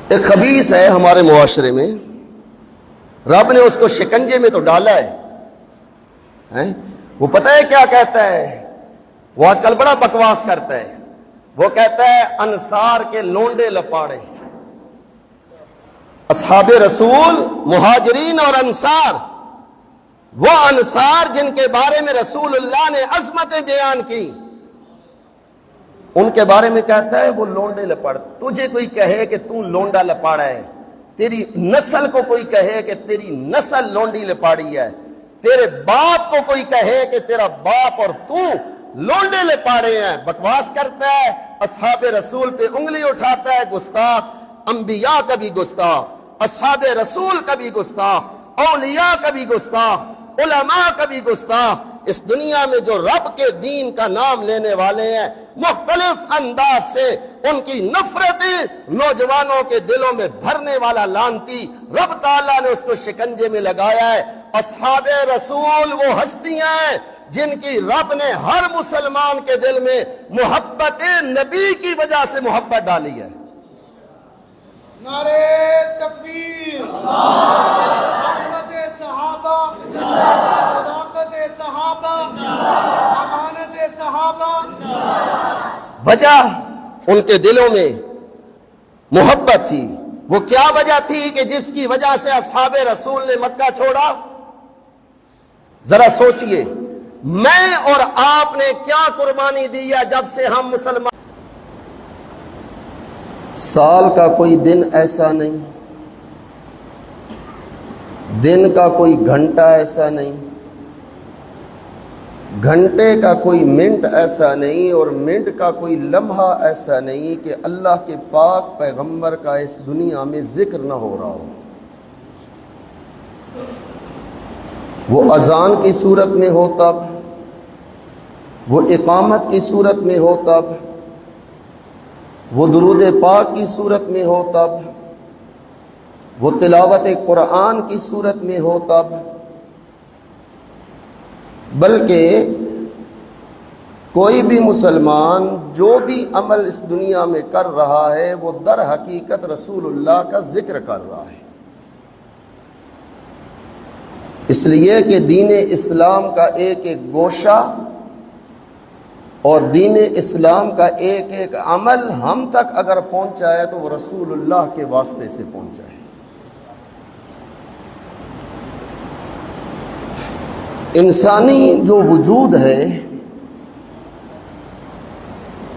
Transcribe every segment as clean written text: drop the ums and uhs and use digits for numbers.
ایک خبیث ہے ہمارے معاشرے میں، رب نے اس کو شکنجے میں تو ڈالا ہے۔ وہ پتہ ہے کیا کہتا ہے؟ وہ آج کل بڑا بکواس کرتا ہے۔ وہ کہتا ہے انصار کے لونڈے لپاڑے، اصحاب رسول، مہاجرین اور انصار، وہ انصار جن کے بارے میں رسول اللہ نے عظمتیں بیان کی، ان کے بارے میں کہتا ہے وہ لونڈے لپاڑ۔ تجھے کوئی کہے کہ تو لونڈا لپاڑا ہے، تیری نسل کو کوئی کہے کہ تیری نسل لونڈی لپاڑی ہے، تیرے باپ کو کوئی کہے کہ تیرا باپ اور تو لونڈے لپاڑے ہیں، بکواس کرتا ہے، اصحاب رسول پہ انگلی اٹھاتا ہے، گستاخ، انبیاء کا بھی گستاخ، اصحاب رسول کا بھی گستاخ، اولیاء کا بھی گستاخ، علماء کا بھی گستاخ۔ اس دنیا میں جو رب کے دین کا نام لینے والے ہیں، مختلف انداز سے ان کی نفرتیں نوجوانوں کے دلوں میں بھرنے والا لعنتی، رب تعالیٰ نے اس کو شکنجے میں لگایا ہے۔ اصحاب رسول وہ ہستیاں ہیں جن کی رب نے ہر مسلمان کے دل میں محبت نبی کی وجہ سے محبت ڈالی ہے۔ نعرے تکبیر، عظمت صحابہ، صداقت صحابہ، امانت صحابہ۔ وجہ ان کے دلوں میں محبت تھی۔ وہ کیا وجہ تھی کہ جس کی وجہ سے اصحاب رسول نے مکہ چھوڑا؟ ذرا سوچئے، میں اور آپ نے کیا قربانی دی ہے جب سے ہم مسلمان؟ سال کا کوئی دن ایسا نہیں، دن کا کوئی گھنٹہ ایسا نہیں، گھنٹے کا کوئی منٹ ایسا نہیں، اور منٹ کا کوئی لمحہ ایسا نہیں کہ اللہ کے پاک پیغمبر کا اس دنیا میں ذکر نہ ہو رہا ہو۔ وہ اذان کی صورت میں ہو تب، وہ اقامت کی صورت میں ہو تب، وہ درود پاک کی صورت میں ہو تب، وہ تلاوت قرآن کی صورت میں ہو تب، بلکہ کوئی بھی مسلمان جو بھی عمل اس دنیا میں کر رہا ہے وہ در حقیقت رسول اللہ کا ذکر کر رہا ہے۔ اس لیے کہ دین اسلام کا ایک ایک گوشہ اور دین اسلام کا ایک ایک عمل ہم تک اگر پہنچا ہے تو وہ رسول اللہ کے واسطے سے پہنچا ہے۔ انسانی جو وجود ہے،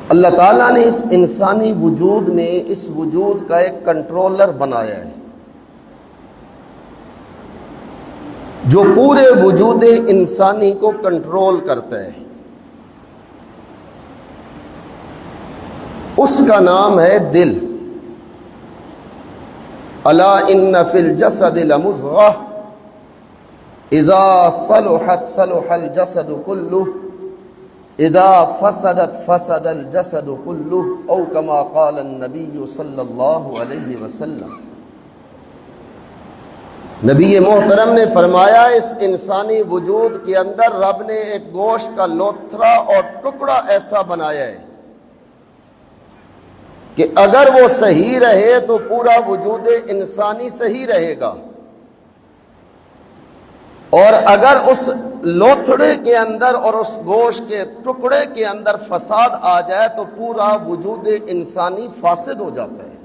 اللہ تعالیٰ نے اس انسانی وجود میں اس وجود کا ایک کنٹرولر بنایا ہے جو پورے وجود انسانی کو کنٹرول کرتا ہے۔ اس کا نام ہے دل۔ الا ان فی الجسد لمضغہ اذا صلحت صلح الجسد کلہ اذا فسدت فسد الجسد کلہ او کما قال النبی صلی اللہ علیہ وسلم۔ نبی محترم نے فرمایا اس انسانی وجود کے اندر رب نے ایک گوشت کا لوتھڑا اور ٹکڑا ایسا بنایا ہے کہ اگر وہ صحیح رہے تو پورا وجود انسانی صحیح رہے گا، اور اگر اس لوتھڑے کے اندر اور اس گوشت کے ٹکڑے کے اندر فساد آ جائے تو پورا وجود انسانی فاسد ہو جاتا ہے۔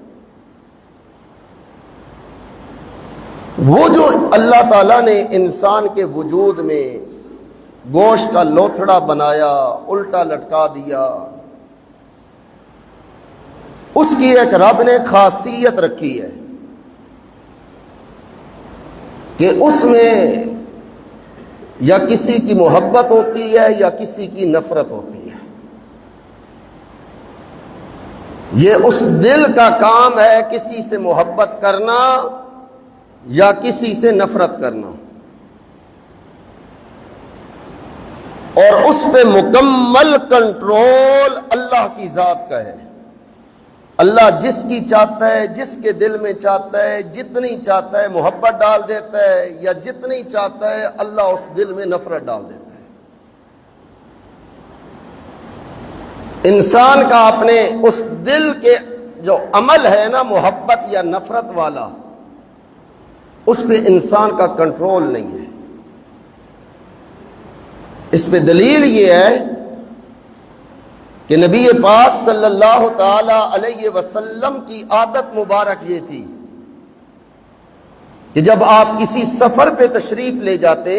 وہ جو اللہ تعالیٰ نے انسان کے وجود میں گوشت کا لوتھڑا بنایا، الٹا لٹکا دیا، اس کی ایک رب نے خاصیت رکھی ہے کہ اس میں یا کسی کی محبت ہوتی ہے یا کسی کی نفرت ہوتی ہے۔ یہ اس دل کا کام ہے کسی سے محبت کرنا یا کسی سے نفرت کرنا، اور اس پہ مکمل کنٹرول اللہ کی ذات کا ہے۔ اللہ جس کی چاہتا ہے، جس کے دل میں چاہتا ہے، جتنی چاہتا ہے محبت ڈال دیتا ہے، یا جتنی چاہتا ہے اللہ اس دل میں نفرت ڈال دیتا ہے۔ انسان کا اپنے اس دل کے جو عمل ہے نا محبت یا نفرت والا، اس پہ انسان کا کنٹرول نہیں ہے۔ اس پہ دلیل یہ ہے کہ نبی پاک صلی اللہ تعالی علیہ وسلم کی عادت مبارک یہ تھی کہ جب آپ کسی سفر پہ تشریف لے جاتے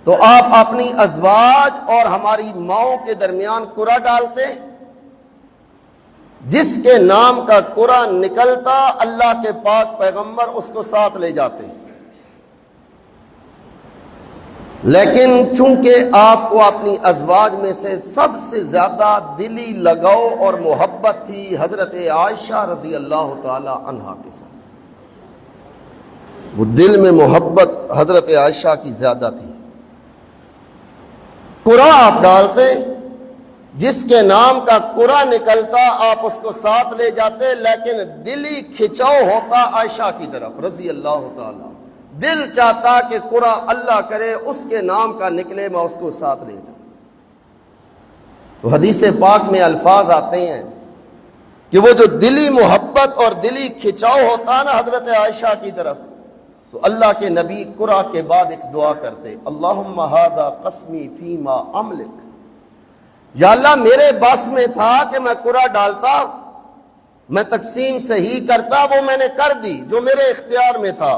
تو آپ اپنی ازواج اور ہماری ماؤں کے درمیان قرعہ ڈالتے، جس کے نام کا قرعہ نکلتا اللہ کے پاک پیغمبر اس کو ساتھ لے جاتے۔ لیکن چونکہ آپ کو اپنی ازواج میں سے سب سے زیادہ دلی لگاؤ اور محبت تھی حضرت عائشہ رضی اللہ تعالی عنہا کے ساتھ، وہ دل میں محبت حضرت عائشہ کی زیادہ تھی، قرعہ آپ ڈالتے، جس کے نام کا قرعہ نکلتا آپ اس کو ساتھ لے جاتے، لیکن دلی کھچاؤ ہوتا عائشہ کی طرف رضی اللہ تعالی، دل چاہتا کہ قرعہ اللہ کرے اس کے نام کا نکلے، میں اس کو ساتھ لے جاؤں۔ تو حدیث پاک میں الفاظ آتے ہیں کہ وہ جو دلی محبت اور دلی کھچاؤ ہوتا نا حضرت عائشہ کی طرف، تو اللہ کے نبی قرعہ کے بعد ایک دعا کرتے، اللہم ھذا قسمی فیما املک، یا اللہ میرے بس میں تھا کہ میں قرعہ ڈالتا، میں تقسیم صحیح کرتا، وہ میں نے کر دی جو میرے اختیار میں تھا،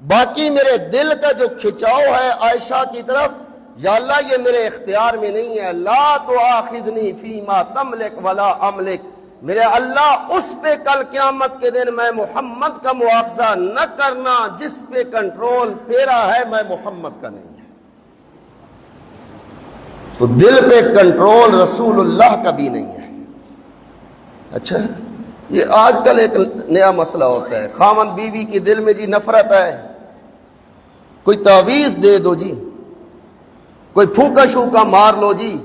باقی میرے دل کا جو کھچاؤ ہے عائشہ کی طرف، یا اللہ یہ میرے اختیار میں نہیں ہے، لا تؤاخذنی فیما تملک ولا املک، میرے اللہ اس پہ کل قیامت کے دن میں محمد کا مواخذہ نہ کرنا جس پہ کنٹرول تیرا ہے، میں محمد کا نہیں ہے۔ تو دل پہ کنٹرول رسول اللہ کا بھی نہیں ہے۔ اچھا، یہ آج کل ایک نیا مسئلہ ہوتا ہے، خاوند بیوی کی دل میں جی نفرت ہے، کوئی تعویذ دے دو جی، کوئی پھونکا شوکا مار لو جی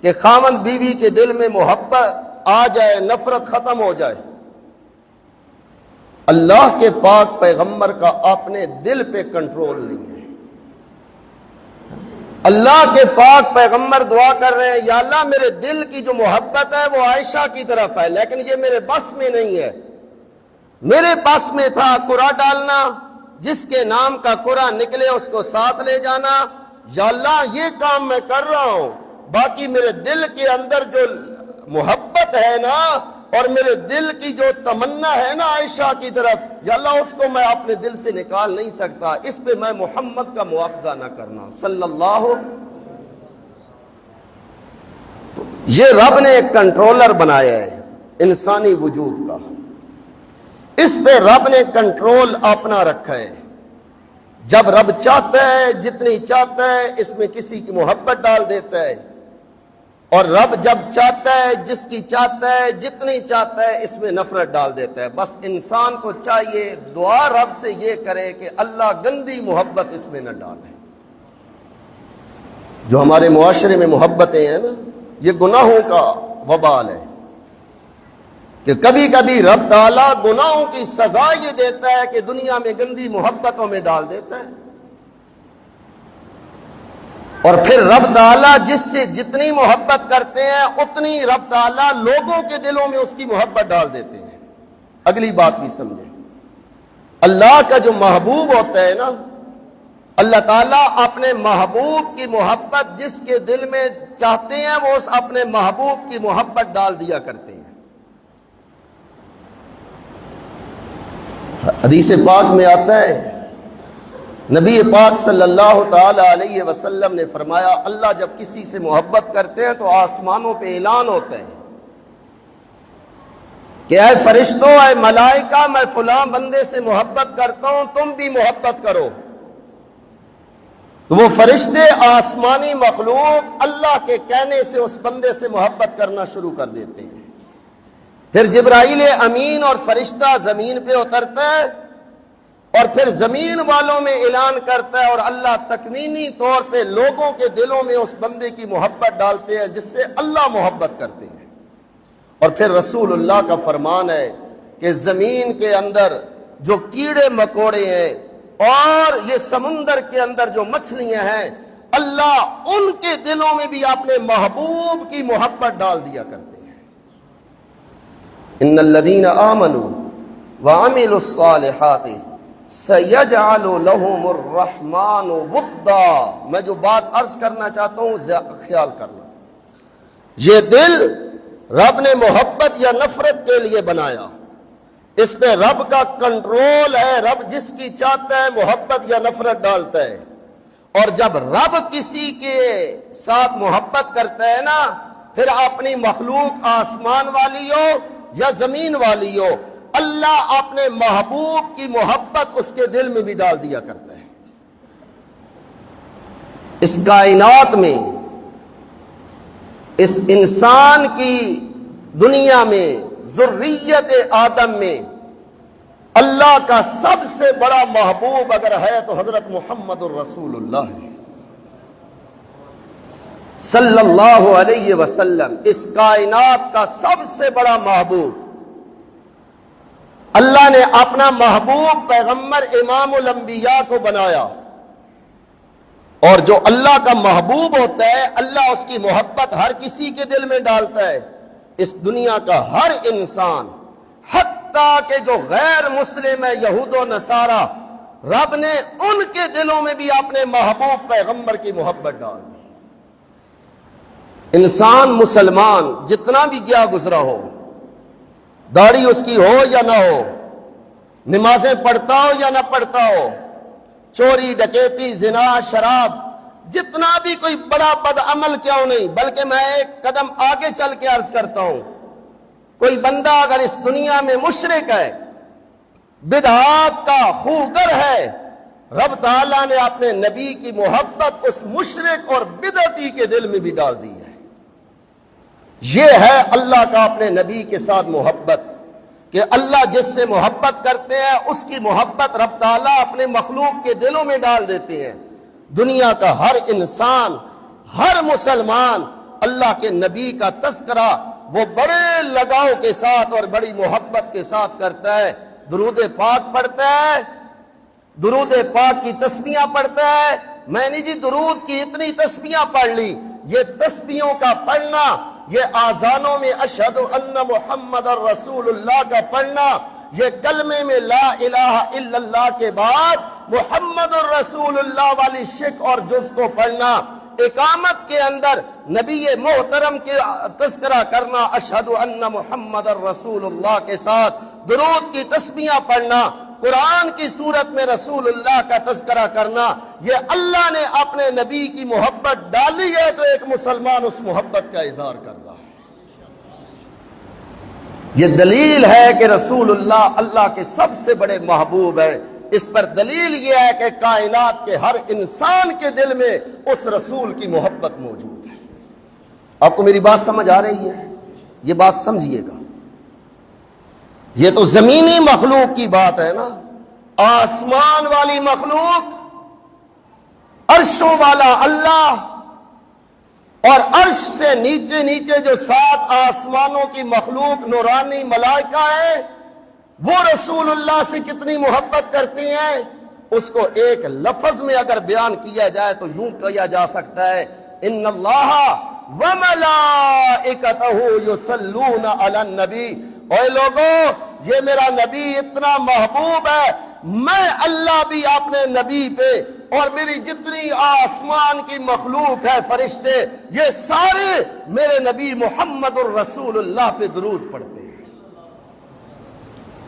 کہ خاوند بیوی کے دل میں محبت آ جائے، نفرت ختم ہو جائے۔ اللہ کے پاک پیغمبر کا اپنے دل پہ کنٹرول نہیں ہے۔ اللہ کے پاک پیغمبر دعا کر رہے ہیں، یا اللہ میرے دل کی جو محبت ہے وہ عائشہ کی طرف ہے، لیکن یہ میرے بس میں نہیں ہے۔ میرے بس میں تھا قرعہ ڈالنا، جس کے نام کا قرعہ نکلے اس کو ساتھ لے جانا، یا اللہ یہ کام میں کر رہا ہوں، باقی میرے دل کے اندر جو محبت ہے نا اور میرے دل کی جو تمنا ہے نا عائشہ کی طرف، یا اللہ اس کو میں اپنے دل سے نکال نہیں سکتا، اس پہ میں محمد کا مواخذہ نہ کرنا صلی اللہ۔ تو یہ رب نے ایک کنٹرولر بنایا ہے انسانی وجود کا، اس پہ رب نے کنٹرول اپنا رکھا ہے۔ جب رب چاہتا ہے جتنی چاہتا ہے اس میں کسی کی محبت ڈال دیتا ہے، اور رب جب چاہتا ہے جس کی چاہتا ہے جتنی چاہتا ہے اس میں نفرت ڈال دیتا ہے۔ بس انسان کو چاہیے دعا رب سے یہ کرے کہ اللہ گندی محبت اس میں نہ ڈالے۔ جو ہمارے معاشرے میں محبتیں ہیں نا، یہ گناہوں کا وبال ہے کہ کبھی کبھی رب تعالیٰ گناہوں کی سزا یہ دیتا ہے کہ دنیا میں گندی محبتوں میں ڈال دیتا ہے، اور پھر رب تعالیٰ جس سے جتنی محبت کرتے ہیں اتنی رب تعالیٰ لوگوں کے دلوں میں اس کی محبت ڈال دیتے ہیں۔ اگلی بات بھی سمجھیں، اللہ کا جو محبوب ہوتا ہے نا، اللہ تعالیٰ اپنے محبوب کی محبت جس کے دل میں چاہتے ہیں وہ اس اپنے محبوب کی محبت ڈال دیا کرتے ہیں۔ حدیث پاک میں آتا ہے، نبی پاک صلی اللہ تعالی علیہ وسلم نے فرمایا، اللہ جب کسی سے محبت کرتے ہیں تو آسمانوں پہ اعلان ہوتا ہے کہ اے فرشتوں، اے ملائکہ، میں فلاں بندے سے محبت کرتا ہوں، تم بھی محبت کرو۔ تو وہ فرشتے آسمانی مخلوق اللہ کے کہنے سے اس بندے سے محبت کرنا شروع کر دیتے ہیں۔ پھر جبرائیل امین اور فرشتہ زمین پہ اترتا ہے اور پھر زمین والوں میں اعلان کرتا ہے، اور اللہ تکوینی طور پہ لوگوں کے دلوں میں اس بندے کی محبت ڈالتے ہیں جس سے اللہ محبت کرتے ہیں۔ اور پھر رسول اللہ کا فرمان ہے کہ زمین کے اندر جو کیڑے مکوڑے ہیں اور یہ سمندر کے اندر جو مچھلیاں ہیں، اللہ ان کے دلوں میں بھی اپنے محبوب کی محبت ڈال دیا کرتے ہیں۔ ان الذین آمنوا وعملوا الصالحات سیجعل لهم الرحمن ودا. میں جو بات عرض کرنا چاہتا ہوں خیال کرنا، یہ دل رب نے محبت یا نفرت کے لیے بنایا، اس پہ رب کا کنٹرول ہے، رب جس کی چاہتا ہے محبت یا نفرت ڈالتا ہے. اور جب رب کسی کے ساتھ محبت کرتا ہے نا، پھر اپنی مخلوق آسمان والی ہو یا زمین والی ہو، اللہ اپنے محبوب کی محبت اس کے دل میں بھی ڈال دیا کرتا ہے. اس کائنات میں، اس انسان کی دنیا میں، ذریت آدم میں اللہ کا سب سے بڑا محبوب اگر ہے تو حضرت محمد الرسول اللہ ہے صلی اللہ علیہ وسلم. اس کائنات کا سب سے بڑا محبوب. اللہ نے اپنا محبوب پیغمبر امام الانبیاء کو بنایا، اور جو اللہ کا محبوب ہوتا ہے اللہ اس کی محبت ہر کسی کے دل میں ڈالتا ہے. اس دنیا کا ہر انسان، حتیٰ کہ جو غیر مسلم ہے، یہود و نصارہ، رب نے ان کے دلوں میں بھی اپنے محبوب پیغمبر کی محبت ڈال دی. انسان مسلمان جتنا بھی گیا گزرا ہو، داڑھی اس کی ہو یا نہ ہو، نمازیں پڑھتا ہو یا نہ پڑھتا ہو، چوری ڈکیتی زنا شراب، جتنا بھی کوئی بڑا بد عمل کیوں نہیں، بلکہ میں ایک قدم آگے چل کے عرض کرتا ہوں، کوئی بندہ اگر اس دنیا میں مشرک ہے، بدعات کا خوگر ہے، رب تعالیٰ نے اپنے نبی کی محبت اس مشرک اور بدعتی کے دل میں بھی ڈال دی ہے. یہ ہے اللہ کا اپنے نبی کے ساتھ محبت، کہ اللہ جس سے محبت کرتے ہیں اس کی محبت رب تعالیٰ اپنے مخلوق کے دلوں میں ڈال دیتے ہیں. دنیا کا ہر انسان، ہر مسلمان اللہ کے نبی کا تذکرہ وہ بڑے لگاؤ کے ساتھ اور بڑی محبت کے ساتھ کرتا ہے. درود پاک پڑھتا ہے، درود پاک کی تسبیحاں پڑھتا ہے. میں نے جی درود کی اتنی تسبیحاں پڑھ لی. یہ تسبیحوں کا پڑھنا، یہ آذانوں میں اشہد ان محمد الرسول اللہ کا پڑھنا، یہ کلمے میں لا الہ الا اللہ کے بعد محمد الرسول اللہ والی شک اور جز کو پڑھنا، اقامت کے اندر نبی محترم کے تذکرہ کرنا اشہد ان محمد الرسول اللہ کے ساتھ، درود کی تسبیحاں پڑھنا، قرآن کی صورت میں رسول اللہ کا تذکرہ کرنا، یہ اللہ نے اپنے نبی کی محبت ڈالی ہے تو ایک مسلمان اس محبت کا اظہار کر رہا ہے. یہ دلیل ہے کہ رسول اللہ اللہ کے سب سے بڑے محبوب ہے. اس پر دلیل یہ ہے کہ کائنات کے ہر انسان کے دل میں اس رسول کی محبت موجود ہے. آپ کو میری بات سمجھ آ رہی ہے؟ یہ بات سمجھیے گا. یہ تو زمینی مخلوق کی بات ہے نا، آسمان والی مخلوق، عرشوں والا اللہ، اور عرش سے نیچے نیچے جو 7 آسمانوں کی مخلوق نورانی ملائکہ ہیں، وہ رسول اللہ سے کتنی محبت کرتی ہیں. اس کو ایک لفظ میں اگر بیان کیا جائے تو یوں کہا جا سکتا ہے، ان اللہ وملائکتہ یصلون علی النبی. اے لوگو، یہ میرا نبی اتنا محبوب ہے، میں اللہ بھی اپنے نبی پہ اور میری جتنی آسمان کی مخلوق ہے، فرشتے، یہ سارے میرے نبی محمد الرسول اللہ پہ درود پڑھتے ہیں.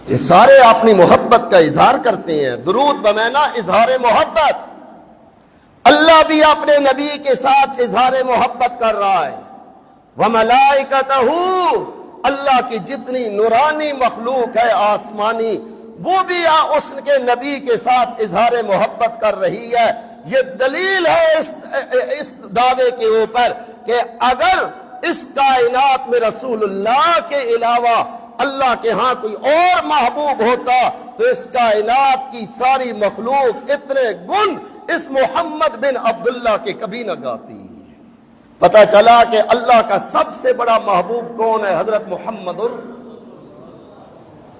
یہ سارے اپنی محبت کا اظہار کرتے ہیں. درود بمعنی اظہار محبت. اللہ بھی اپنے نبی کے ساتھ اظہار محبت کر رہا ہے. وَمَلَائِكَتَهُ، اللہ کی جتنی نورانی مخلوق ہے آسمانی، وہ بھی اس کے نبی کے ساتھ اظہار محبت کر رہی ہے. یہ دلیل ہے اس دعوے کے اوپر کہ اگر اس کائنات میں رسول اللہ کے علاوہ اللہ کے ہاں کوئی اور محبوب ہوتا تو اس کائنات کی ساری مخلوق اتنے گن اس محمد بن عبداللہ کے کبھی نہ گاتی. پتہ چلا کہ اللہ کا سب سے بڑا محبوب کون ہے؟ حضرت محمد.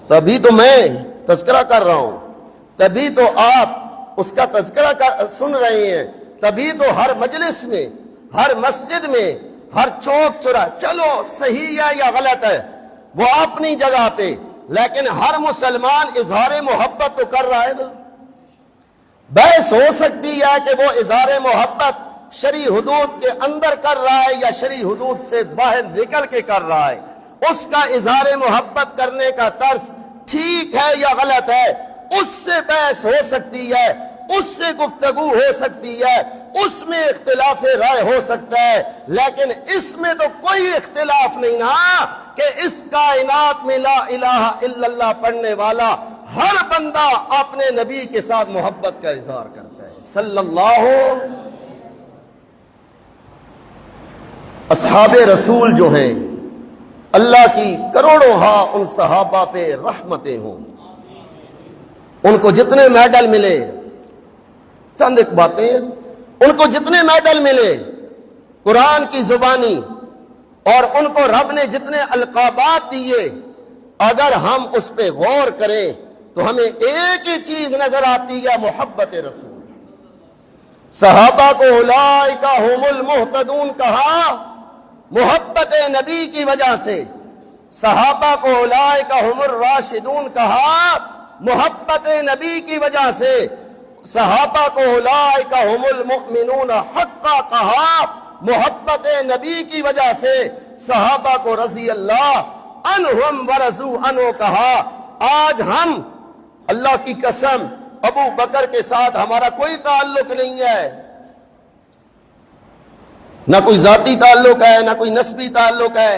تبھی تو میں تذکرہ کر رہا ہوں، تبھی تو آپ اس کا تذکرہ سن رہے ہیں، تبھی تو ہر مجلس میں، ہر مسجد میں، ہر چوک چورا، چلو صحیح ہے یا غلط ہے، وہ اپنی جگہ پہ، لیکن ہر مسلمان اظہار محبت تو کر رہا ہے نا۔ بحث ہو سکتی ہے کہ وہ اظہار محبت شرعی حدود کے اندر کر رہا ہے یا شرعی حدود سے باہر نکل کے کر رہا ہے، اس کا اظہار محبت کرنے کا طرز ٹھیک ہے یا غلط ہے، اس سے بحث ہو سکتی ہے، اس سے گفتگو ہو سکتی ہے، اس میں اختلاف رائے ہو سکتا ہے، لیکن اس میں تو کوئی اختلاف نہیں نا کہ اس کائنات میں لا الہ الا اللہ پڑھنے والا ہر بندہ اپنے نبی کے ساتھ محبت کا اظہار کرتا ہے صلی اللہ۔ اصحاب رسول جو ہیں، اللہ کی کروڑوں ہاں ان صحابہ پہ رحمتیں ہوں، ان کو جتنے میڈل ملے، چند ایک باتیں، ان کو جتنے میڈل ملے قرآن کی زبانی، اور ان کو رب نے جتنے القابات دیے، اگر ہم اس پہ غور کریں تو ہمیں ایک ہی چیز نظر آتی ہے، محبت رسول۔ صحابہ کو اولئک هم المہتدون کہا محبت نبی کی وجہ سے، صحابہ کو اولئک هم الراشدون کہا محبت نبی کی وجہ سے، صحابہ کو اولئک هم المؤمنون حقا کہا محبت نبی کی وجہ سے، صحابہ کو رضی اللہ عنہم ورضوا عنہ کہا۔ آج ہم اللہ کی قسم ابو بکر کے ساتھ ہمارا کوئی تعلق نہیں ہے، نہ کوئی ذاتی تعلق ہے، نہ کوئی نسبی تعلق ہے۔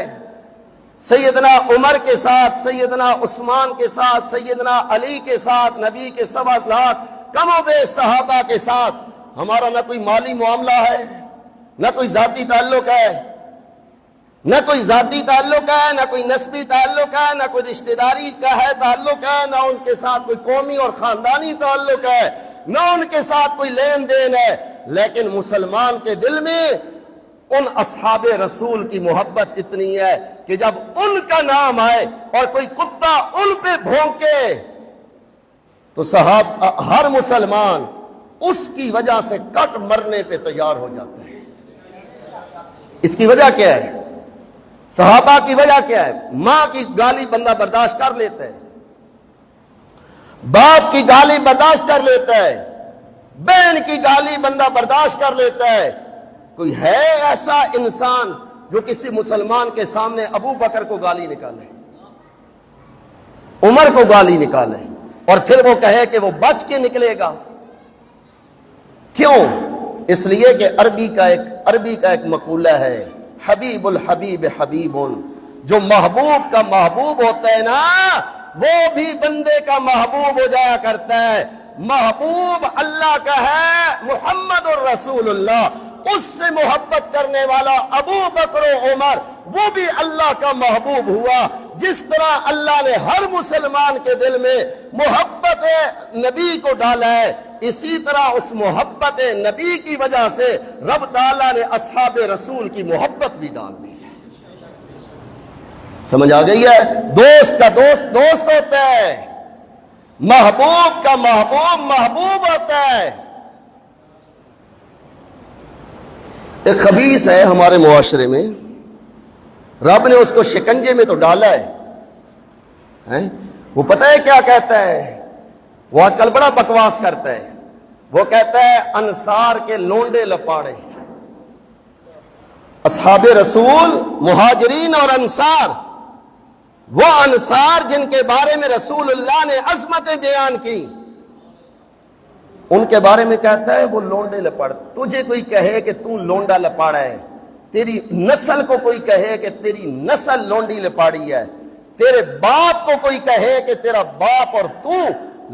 سیدنا عمر کے ساتھ، سیدنا عثمان کے ساتھ، سیدنا علی کے ساتھ، نبی کے 7 لاکھ کم و بیش صحابہ کے ساتھ ہمارا نہ کوئی مالی معاملہ ہے، نہ کوئی ذاتی تعلق ہے، نہ کوئی ذاتی تعلق ہے، نہ کوئی نسبی تعلق ہے، نہ کوئی رشتہ داری کا ہے تعلق ہے، نہ ان کے ساتھ کوئی قومی اور خاندانی تعلق ہے، نہ ان کے ساتھ کوئی لین دین ہے، لیکن مسلمان کے دل میں ان اصحاب رسول کی محبت اتنی ہے کہ جب ان کا نام آئے اور کوئی کتا ان پہ بھونکے تو ہر مسلمان اس کی وجہ سے کٹ مرنے پہ تیار ہو جاتا ہے۔ اس کی وجہ کیا ہے؟ صحابہ کی وجہ کیا ہے؟ ماں کی گالی بندہ برداشت کر لیتا ہے، باپ کی گالی برداشت کر لیتا ہے، بہن کی گالی بندہ برداشت کر لیتا ہے۔ کوئی ہے ایسا انسان جو کسی مسلمان کے سامنے ابو بکر کو گالی نکالے، عمر کو گالی نکالے اور پھر وہ کہے کہ وہ بچ کے نکلے گا؟ کیوں؟ اس لیے کہ عربی کا ایک مقولہ ہے، حبیب الحبیب حبیب، جو محبوب کا محبوب ہوتا ہے نا وہ بھی بندے کا محبوب ہو جایا کرتا ہے۔ محبوب اللہ کا ہے محمد الرسول اللہ، اس سے محبت کرنے والا ابو بکر و عمر وہ بھی اللہ کا محبوب ہوا۔ جس طرح اللہ نے ہر مسلمان کے دل میں محبت نبی کو ڈالا ہے، اسی طرح اس محبت نبی کی وجہ سے رب تعالیٰ نے اصحاب رسول کی محبت بھی ڈال دی ہے۔ سمجھ آ گئی ہے؟ دوست کا دوست دوست ہوتا ہے، محبوب کا محبوب محبوب ہوتا ہے۔ ایک خبیث ہے ہمارے معاشرے میں، رب نے اس کو شکنجے میں تو ڈالا ہے۔ وہ پتہ ہے کیا کہتا ہے؟ وہ آج کل بڑا بکواس کرتا ہے، وہ کہتا ہے انصار کے لونڈے لپاڑے۔ اصحاب رسول مہاجرین اور انصار، وہ انصار جن کے بارے میں رسول اللہ نے عظمتیں بیان کی، ان کے بارے میں کہتا ہے وہ لونڈے لپاڑ۔ تجھے کوئی کہے کہ تو لونڈا لپاڑا ہے، تیری نسل کو کوئی کہے کہ تیری نسل لونڈی لپاڑی ہے، تیرے باپ کو کوئی کہے کہ تیرا باپ اور تو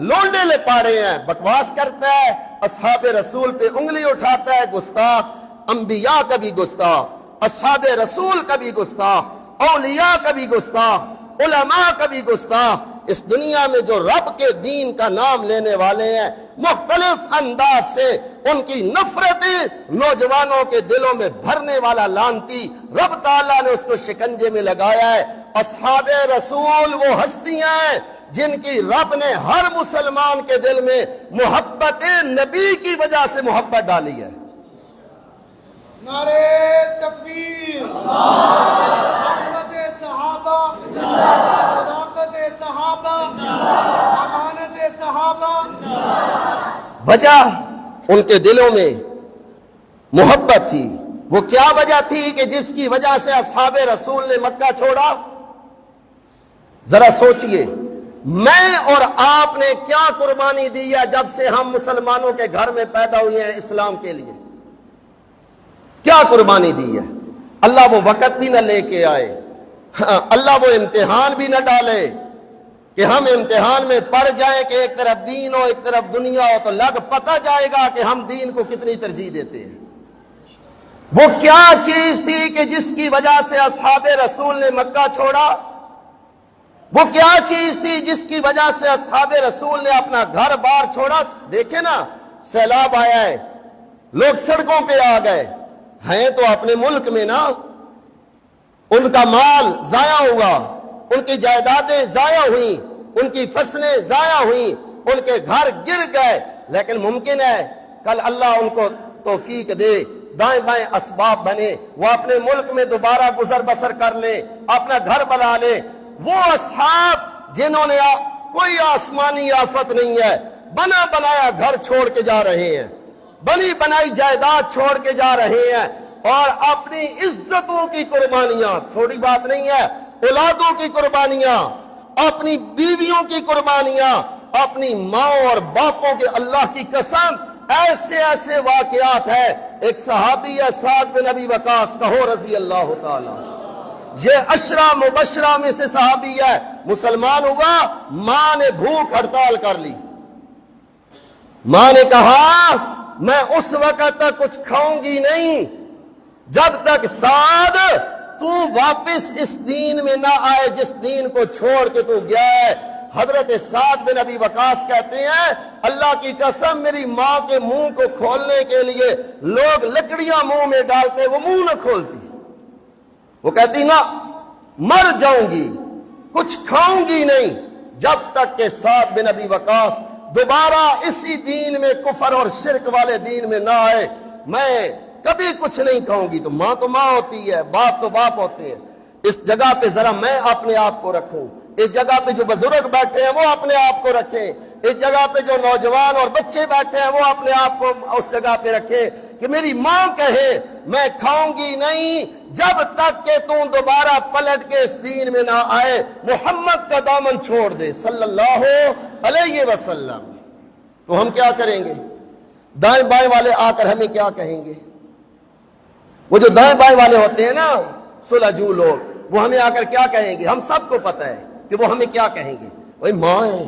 لونڈے لپاڑے ہیں، بکواس کرتا ہے، اصحاب رسول پہ انگلی اٹھاتا ہے، گستاخ، انبیاء کا بھی گستاخ، اصحاب رسول کا بھی گستاخ، اولیاء کا بھی گستاخ، علماء کا بھی گستاخ۔ اس دنیا میں جو رب کے دین کا نام لینے والے ہیں، مختلف انداز سے ان کی نفرتیں نوجوانوں کے دلوں میں بھرنے والا لعنتی، رب تعالیٰ نے اس کو شکنجے میں لگایا ہے۔ اصحاب رسول وہ ہستیاں ہیں جن کی رب نے ہر مسلمان کے دل میں محبت نبی کی وجہ سے محبت ڈالی ہے۔ نعرے تکبیر، عظمت صحابہ صداقت صحابہ، امانت صحابہ. وجہ ان کے دلوں میں محبت تھی. وہ کیا وجہ تھی کہ جس کی وجہ سے اصحاب رسول نے مکہ چھوڑا؟ ذرا سوچئے، میں اور آپ نے کیا قربانی دی ہے جب سے ہم مسلمانوں کے گھر میں پیدا ہوئے ہیں اسلام کے لیے؟ کیا قربانی دی ہے؟ اللہ وہ وقت بھی نہ لے کے آئے، اللہ وہ امتحان بھی نہ ڈالے کہ ہم امتحان میں پڑ جائیں کہ ایک طرف دین ہو ایک طرف دنیا ہو، تو لگ پتہ جائے گا کہ ہم دین کو کتنی ترجیح دیتے ہیں. وہ کیا چیز تھی کہ جس کی وجہ سے اصحاب رسول نے مکہ چھوڑا؟ وہ کیا چیز تھی جس کی وجہ سے اصحاب رسول نے اپنا گھر بار چھوڑا؟ دیکھیں نا، سیلاب آیا ہے، لوگ سڑکوں پہ آ گئے ہیں تو اپنے ملک میں نا، ان کا مال ضائع ہوا، ان کی جائیدادیں ضائع ہوئیں، ان کی فصلیں ضائع ہوئیں، ان کے گھر گر گئے. لیکن ممکن ہے کل اللہ ان کو توفیق دے، دائیں بائیں اسباب بنے، وہ اپنے ملک میں دوبارہ گزر بسر کر لیں، اپنا گھر بنا لیں. وہ اصحاب جنہوں نے کوئی آسمانی آفت نہیں ہے، بنا بنایا گھر چھوڑ کے جا رہے ہیں، بنی بنائی جائیداد چھوڑ کے جا رہے ہیں، اور اپنی عزتوں کی قربانیاں، تھوڑی بات نہیں ہے، اولادوں کی قربانیاں، اپنی بیویوں کی قربانیاں، اپنی ماں اور باپوں کے، اللہ کی قسم ایسے ایسے واقعات ہیں. ایک صحابی ہے سعد بن ابی وقاص، کہو رضی اللہ تعالی. یہ عشرہ مبشرہ میں سے صحابی ہے، مسلمان ہوا، ماں نے بھوک ہڑتال کر لی. ماں نے کہا میں اس وقت تک کچھ کھاؤں گی نہیں جب تک سعد تو واپس اس دین میں نہ آئے جس دین کو چھوڑ کے تو گیا ہے. حضرت سعد بن ابی وقاص کہتے ہیں اللہ کی قسم میری ماں کے منہ کو کھولنے کے لیے لوگ لکڑیاں منہ میں ڈالتے، وہ منہ نہ کھولتی. وہ کہتی نا مر جاؤں گی، کچھ کھاؤں گی نہیں جب تک کہ سعد بن ابی وقاص دوبارہ اسی دین میں، کفر اور شرک والے دین میں نہ آئے، میں کبھی کچھ نہیں کھاؤں گی. تو ماں ہوتی ہے، باپ تو باپ ہوتے ہیں. اس جگہ پہ ذرا میں اپنے آپ کو رکھوں، اس جگہ پہ جو بزرگ بیٹھے ہیں وہ اپنے آپ کو رکھیں، اس جگہ پہ جو نوجوان اور بچے بیٹھے ہیں وہ اپنے آپ کو اس جگہ پہ رکھیں کہ میری ماں کہے میں کھاؤں گی نہیں جب تک کہ تم دوبارہ پلٹ کے اس دین میں نہ آئے، محمد کا دامن چھوڑ دے صلی اللہ علیہ وسلم. تو ہم کیا کریں گے؟ دائیں بائیں والے آ کر ہمیں کیا کہیں گے؟ وہ جو دائیں بائیں والے ہوتے ہیں نا، سلجو لوگ، وہ ہمیں آ کر کیا کہیں گے؟ ہم سب کو پتہ ہے کہ وہ ہمیں کیا کہیں گے. بھائی ماں ہے،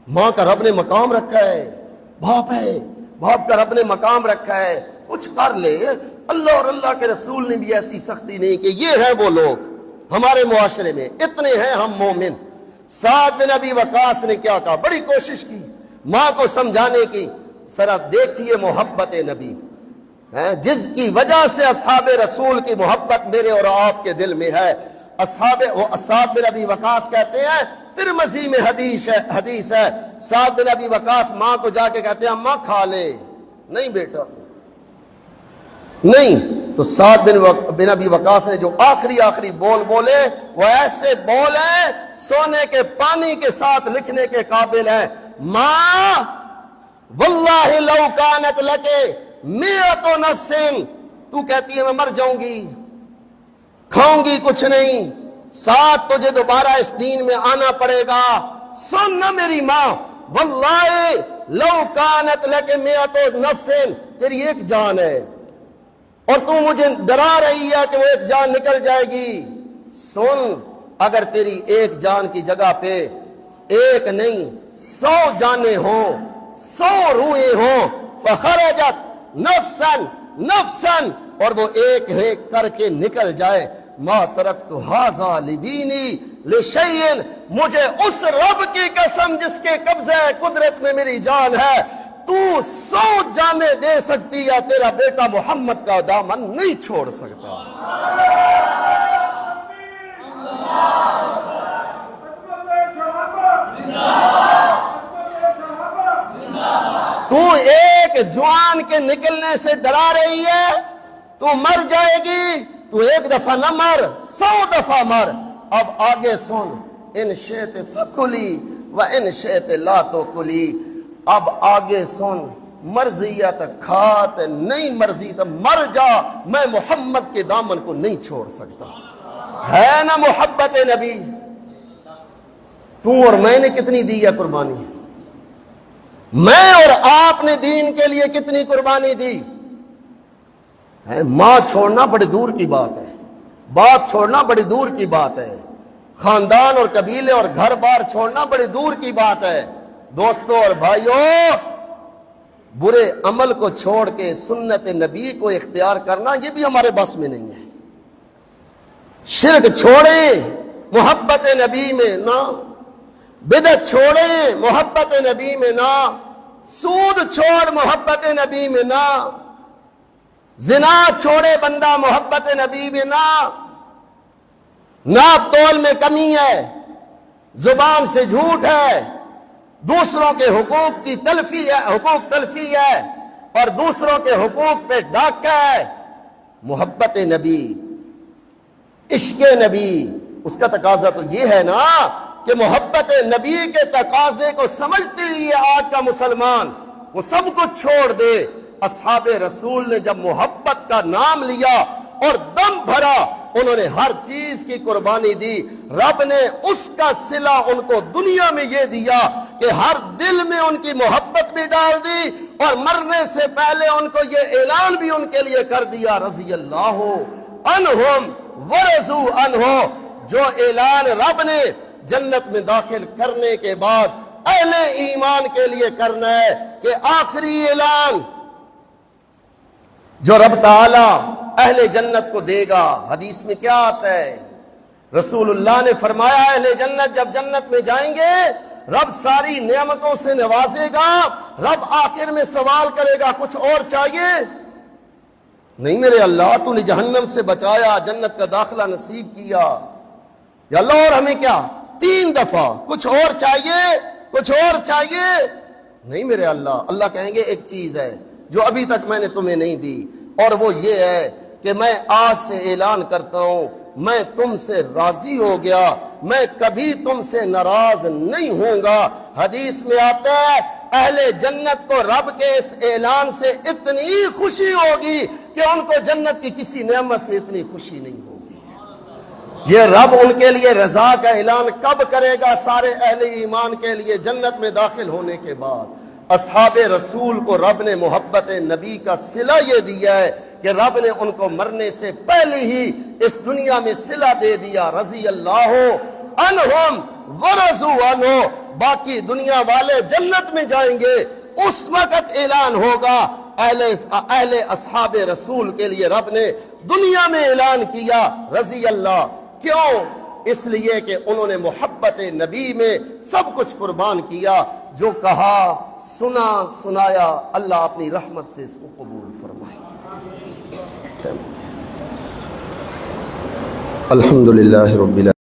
ماں کا رب نے مقام رکھا ہے، باپ ہے، باپ کا رب نے مقام رکھا ہے، کچھ کر لے. اللہ اور اللہ کے رسول نے بھی ایسی سختی نہیں کہ یہ ہیں وہ لوگ ہمارے معاشرے میں، اتنے ہیں ہم مومن. سعد بن ابی وقاص نے کیا کہا؟ بڑی کوشش کی ماں کو سمجھانے کی. ذرا دیکھیے محبت نبی جس کی وجہ سے اصحاب رسول کی محبت میرے اور آپ کے دل میں ہے. سعد بن ابی وقاص کہتے ہیں، ترمذی میں حدیث ہے، سعد بن ابی وقاص ماں کو جا کے کہتے ہیں ماں کھا لے. نہیں بیٹا نہیں. تو سعد بن ابی وقاص نے جو آخری بول بولے وہ ایسے بول ہیں سونے کے پانی کے ساتھ لکھنے کے قابل ہیں. ماں واللہ لو کانت لکے مئۃ نفس، تو کہتی ہے میں مر جاؤں گی، کھاؤں گی کچھ نہیں، ساتھ تجھے دوبارہ اس دین میں آنا پڑے گا. سن نہ میری ماں، واللہ لو کانت لکے مئۃ نفس، تیری ایک جان ہے اور تو مجھے ڈرا رہی ہے کہ وہ ایک جان نکل جائے گی. سن، اگر تیری ایک جان کی جگہ پہ ایک نہیں 100 جانیں ہوں، 100 روحیں ہوں، فخرجت نفسن، اور وہ ایک کر کے نکل جائے، ما ترکت ھذا لدینی لشیء، مجھے اس رب کی قسم جس کے قبضہ قدرت میں میری جان ہے، تو 100 جانیں دے سکتی ہے، تیرا بیٹا محمد کا دامن نہیں چھوڑ سکتا. تو ایک جوان کے نکلنے سے ڈرا رہی ہے، تو مر جائے گی، تو ایک دفعہ نہ مر، 100 دفعہ مر. اب آگے سن، ان شئت فکلی و ان شئت لا تکلی، اب آگے سن، مرضیت کھات، نہیں مرضی تو مر جا، میں محمد کے دامن کو نہیں چھوڑ سکتا۔ ہے نا محبت نبی؟ تو اور میں نے کتنی دی ہے قربانی؟ میں اور آپ نے دین کے لیے کتنی قربانی دی ہے؟ ماں چھوڑنا بڑی دور کی بات ہے، باپ چھوڑنا بڑی دور کی بات ہے، خاندان اور قبیلے اور گھر بار چھوڑنا بڑی دور کی بات ہے۔ دوستو اور بھائیوں، برے عمل کو چھوڑ کے سنت نبی کو اختیار کرنا یہ بھی ہمارے بس میں نہیں ہے۔ شرک چھوڑے محبت نبی میں نہ، بدعت چھوڑے محبت نبی میں نہ، سود چھوڑ محبت نبی میں نہ، زنا چھوڑے بندہ محبت نبی میں نہ، ناپ تول میں کمی ہے، زبان سے جھوٹ ہے، دوسروں کے حقوق کی تلفی ہے، حقوق تلفی ہے، اور دوسروں کے حقوق پہ ڈاکہ ہے۔ محبت نبی، عشق نبی، اس کا تقاضا تو یہ ہے نا کہ محبت نبی کے تقاضے کو سمجھتے ہوئے آج کا مسلمان وہ سب کچھ چھوڑ دے۔ اصحاب رسول نے جب محبت کا نام لیا اور دم بھرا، انہوں نے ہر چیز کی قربانی دی۔ رب نے اس کا صلہ ان کو دنیا میں یہ دیا کہ ہر دل میں ان کی محبت بھی ڈال دی، اور مرنے سے پہلے ان کو یہ اعلان بھی ان کے لیے کر دیا، رضی اللہ عنہم ورضوا عنہ۔ جو اعلان رب نے جنت میں داخل کرنے کے بعد اہل ایمان کے لیے کرنا ہے، کہ آخری اعلان جو رب تعالی اہل جنت کو دے گا، حدیث میں کیا آتا ہے؟ رسول اللہ نے فرمایا اہل جنت جب جنت میں جائیں گے، رب ساری نعمتوں سے نوازے گا، رب آخر میں سوال کرے گا کچھ اور چاہیے؟ نہیں میرے اللہ، تو نے جہنم سے بچایا، جنت کا داخلہ نصیب کیا، یا اللہ اور ہمیں کیا 3 دفعہ کچھ اور چاہیے، کچھ اور چاہیے؟ نہیں میرے اللہ۔ اللہ کہیں گے ایک چیز ہے جو ابھی تک میں نے تمہیں نہیں دی، اور وہ یہ ہے کہ میں آج سے اعلان کرتا ہوں، میں تم سے راضی ہو گیا، میں کبھی تم سے ناراض نہیں ہوں گا۔ حدیث میں آتا ہے اہل جنت کو رب کے اس اعلان سے اتنی خوشی ہوگی کہ ان کو جنت کی کسی نعمت سے اتنی خوشی نہیں ہوگی۔ یہ رب ان کے لیے رضا کا اعلان کب کرے گا؟ سارے اہل ایمان کے لیے جنت میں داخل ہونے کے بعد۔ اصحاب رسول کو رب نے محبت نبی کا صلہ یہ دیا ہے کہ رب نے ان کو مرنے سے پہلے ہی اس دنیا میں صلہ دے دیا، رضی اللہ عنہم ورضوا عنہ۔ باقی دنیا والے جنت میں جائیں گے، اس وقت اعلان ہوگا اہل اصحاب رسول کے لیے رب نے دنیا میں اعلان کیا رضی اللہ۔ کیوں؟ اس لیے کہ انہوں نے محبت نبی میں سب کچھ قربان کیا، جو کہا سنا سنایا، اللہ اپنی رحمت سے اس کو قبول فرمائے۔ الحمدللہ رب العالمین۔